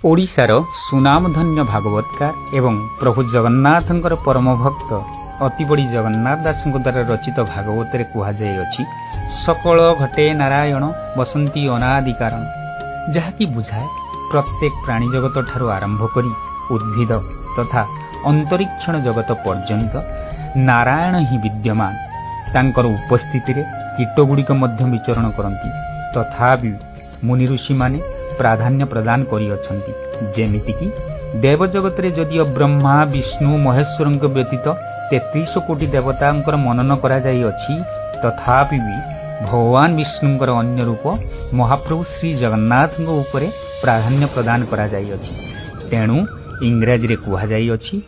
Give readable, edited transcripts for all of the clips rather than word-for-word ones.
ओडिशार सुनामधन्य भागवतकार एवं प्रभु जगन्नाथंकर परम भक्त अति बड़ी जगन्नाथ दास द्वारा रचित भागवत कहुई सकल घटे नारायण बसंती अनादि कारण जहाँकि बुझाए प्रत्येक प्राणी जगत ठारू आरंभ करी उद्भिद तथा अंतरिक्षण जगत पर्यंत नारायण ही विद्यमान तांकर उपस्थिति रे कीटगुड़िक मध्य विचरण करती तथापि मुनि ऋषि माने प्राधान्य प्रदान करी जेमितिकी देव जगत रे जदियो ब्रह्मा विष्णु महेश्वर व्यतीत 33 कोटी देवता मनन करा जाई अछि तथापि भी भगवान विष्णुंकर अन्य रूप महाप्रभु श्री जगन्नाथ उपरे प्राधान्य प्रदान करा जाई अछि। तेणु इंग्रजी रे कुहा जाई अछि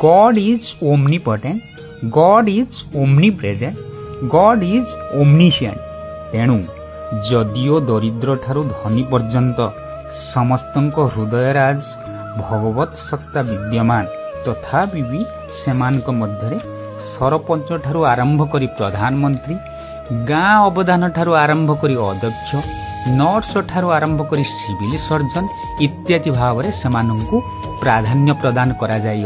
God is omnipotent, God is omnipresent, God is omniscient. तेणु जदियो दरिद्र ठारू धनी पर्यंत समस्तंक हृदयराज भगवत सत्ता विद्यमान तथापि भी सेमानक मध्यरे सरपंच ठारू आरंभ करी प्रधानमंत्री गाँ अवधान ठारू आरंभ करी अध्यक्ष नर्स ठारू आरंभ करी सिविल सर्जन इत्यादि भाव में सेमानंकु प्राधान्य प्रदान करा जाई।